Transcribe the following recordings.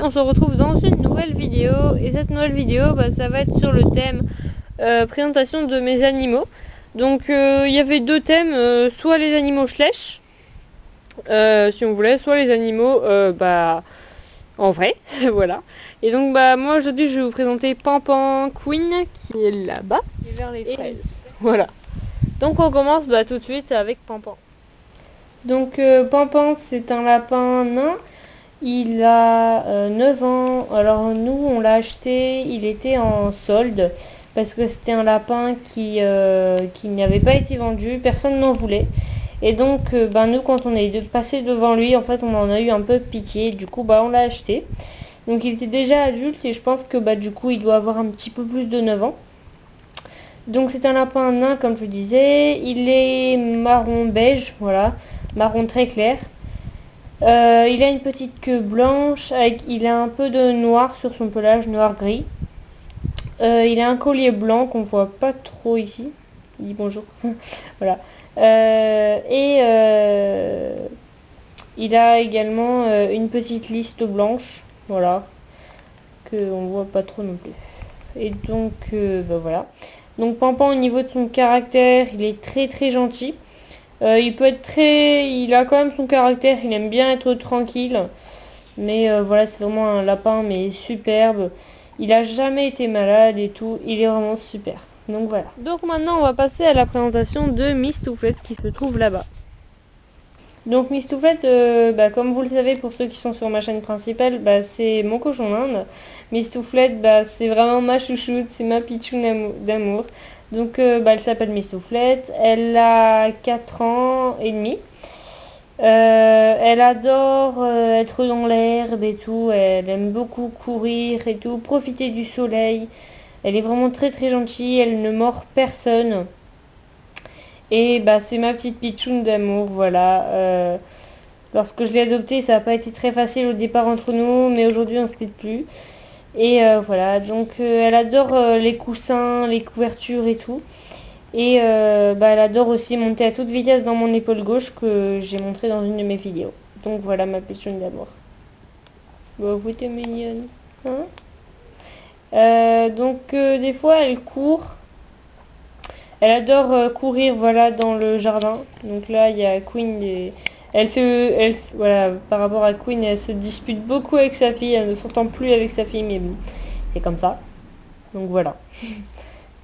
on se retrouve dans une nouvelle vidéo. Et cette nouvelle vidéo, ça va être sur le thème présentation de mes animaux. Donc il y avait deux thèmes, soit les animaux schlecht, si on voulait, soit les animaux en vrai, voilà. Et donc moi aujourd'hui je vais vous présenter Pampan Queen qui est là-bas. Et vers les fraises. Voilà. Donc on commence tout de suite avec Pampan. Donc Pampan c'est un lapin nain. Il a 9 ans. Alors nous on l'a acheté, il était en solde parce que c'était un lapin qui n'avait pas été vendu, personne n'en voulait. Et donc nous quand on est passé devant lui, en fait on en a eu un peu pitié, du coup on l'a acheté. Donc il était déjà adulte et je pense que du coup il doit avoir un petit peu plus de 9 ans. Donc c'est un lapin nain comme je vous disais, il est marron beige, voilà, marron très clair. Il a une petite queue blanche, il a un peu de noir sur son pelage, noir-gris. Il a un collier blanc qu'on voit pas trop ici. Il dit bonjour. Voilà. Il a également une petite liste blanche, voilà, qu'on voit pas trop non plus. Et donc, voilà. Donc Pampan, au niveau de son caractère, il est très très gentil. Il a quand même son caractère, il aime bien être tranquille. Mais voilà, c'est vraiment un lapin, mais superbe. Il a jamais été malade et tout, il est vraiment super. Donc voilà. Donc maintenant, on va passer à la présentation de Mistouflette qui se trouve là-bas. Donc Mistouflette, comme vous le savez pour ceux qui sont sur ma chaîne principale, c'est mon cochon d'Inde. Mistouflette, c'est vraiment ma chouchoute, c'est ma pitchoune d'amour. Donc elle s'appelle Mistouflette, elle a 4 ans et demi. Elle adore être dans l'herbe et tout, elle aime beaucoup courir et tout, profiter du soleil. Elle est vraiment très très gentille, elle ne mord personne. Et c'est ma petite pitchoune d'amour, voilà. Lorsque je l'ai adoptée, ça n'a pas été très facile au départ entre nous, mais aujourd'hui on se quitte plus. Et voilà, donc elle adore les coussins, les couvertures et tout. Et elle adore aussi monter à toute vitesse dans mon épaule gauche que j'ai montré dans une de mes vidéos. Donc voilà ma pitchoune d'amour. Vous êtes mignonne. Hein, des fois elle court. Elle adore courir voilà dans le jardin. Donc là il y a Queen et voilà, par rapport à Queen, elle se dispute beaucoup avec sa fille, elle ne s'entend plus avec sa fille, mais bon, c'est comme ça. Donc voilà.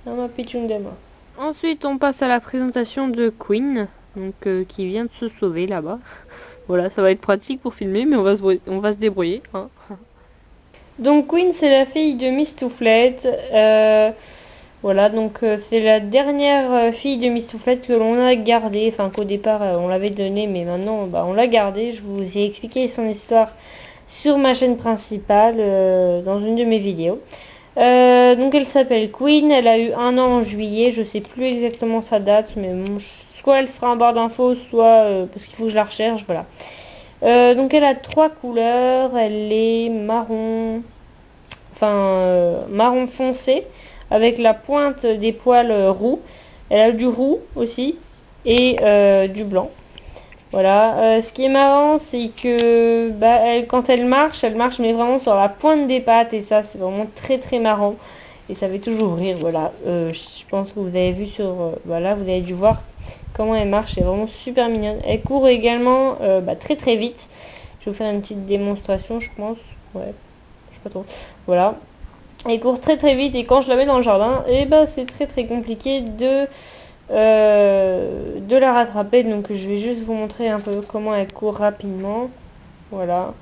Ma pitchoune d'amour. Ensuite, on passe à la présentation de Queen, donc qui vient de se sauver là-bas. Voilà, ça va être pratique pour filmer, mais on va se débrouiller. Hein. Donc Queen, c'est la fille de Mistouflette. Voilà, donc c'est la dernière fille de Mistouflette que l'on a gardée. Enfin, qu'au départ, on l'avait donnée, mais maintenant, on l'a gardée. Je vous ai expliqué son histoire sur ma chaîne principale, dans une de mes vidéos. Donc elle s'appelle Queen, elle a eu 1 an en juillet, je sais plus exactement sa date, mais bon, soit elle sera en barre d'infos, soit parce qu'il faut que je la recherche, voilà. Donc elle a 3 couleurs, elle est marron, marron foncé, avec la pointe des poils roux. Elle a du roux aussi, et du blanc. Voilà, ce qui est marrant, c'est que quand elle marche mais vraiment sur la pointe des pattes, et ça c'est vraiment très très marrant, et ça fait toujours rire, voilà. Je pense que vous avez vu voilà, vous avez dû voir comment elle marche, elle est vraiment super mignonne. Elle court également très très vite. Je vais vous faire une petite démonstration, je pense, ouais, je sais pas trop, voilà. Elle court très très vite, et quand je la mets dans le jardin, c'est très très compliqué de la rattraper. Donc je vais juste vous montrer un peu comment elle court rapidement. Voilà,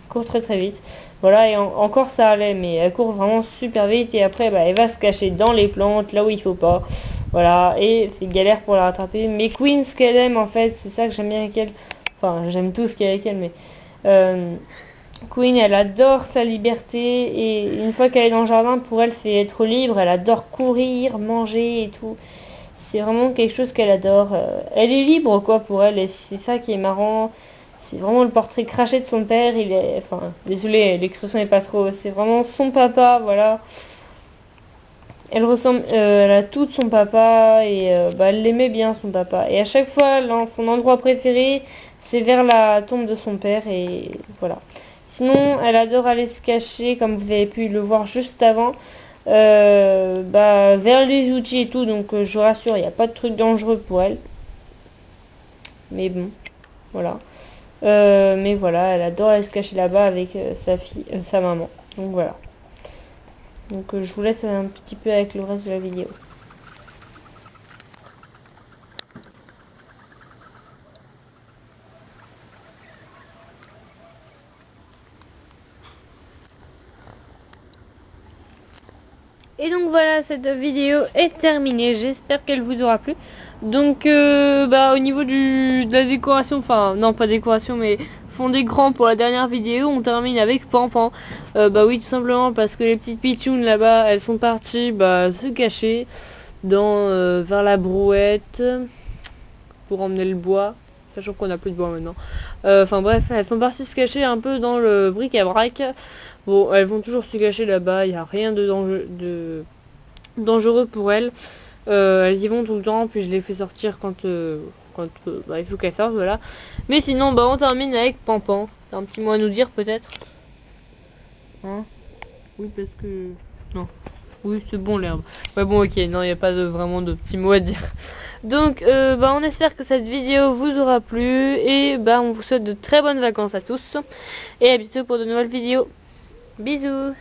elle court très très vite, voilà. Et encore ça allait, mais elle court vraiment super vite, et après elle va se cacher dans les plantes là où il faut pas, voilà, et c'est galère pour la rattraper. Mais Queen, ce qu'elle aime en fait, c'est ça que j'aime bien avec elle, enfin j'aime tout ce qu'il y a avec elle, mais Queen, elle adore sa liberté, et une fois qu'elle est dans le jardin, pour elle c'est être libre. Elle adore courir, manger et tout. C'est vraiment quelque chose qu'elle adore. Elle est libre quoi pour elle, et c'est ça qui est marrant. C'est vraiment le portrait craché de son père. Désolé, l'expression n'est pas trop. C'est vraiment son papa, voilà. Elle ressemble, elle a tout de son papa, et elle l'aimait bien son papa. Et à chaque fois, son endroit préféré, c'est vers la tombe de son père, et voilà. Sinon, elle adore aller se cacher, comme vous avez pu le voir juste avant, vers les outils et tout. Donc je vous rassure, il n'y a pas de truc dangereux pour elle. Mais bon, voilà. Mais voilà, elle adore aller se cacher là-bas avec sa maman. Donc voilà. Donc je vous laisse un petit peu avec le reste de la vidéo. Et donc voilà, cette vidéo est terminée. J'espère qu'elle vous aura plu. Donc au niveau de la décoration, enfin non pas décoration mais fond d'écran pour la dernière vidéo, on termine avec Pampan. Oui, tout simplement parce que les petites pitchounes là-bas, elles sont parties se cacher vers la brouette pour emmener le bois, sachant qu'on n'a plus de bois maintenant. Enfin bref, elles sont parties se cacher un peu dans le bric-à-brac. Bon, elles vont toujours se cacher là-bas, il n'y a rien de dangereux pour elles. Elles y vont tout le temps, puis je les fais sortir quand il faut qu'elles sortent, voilà. Mais sinon, on termine avec Pampan. T'as un petit mot à nous dire peut-être? Hein? Oui, parce que... Non. Oui, c'est bon l'herbe. Ouais, bon, ok, non, il n'y a pas vraiment de petits mots à dire. Donc, on espère que cette vidéo vous aura plu. Et on vous souhaite de très bonnes vacances à tous. Et à bientôt pour de nouvelles vidéos. Bisous!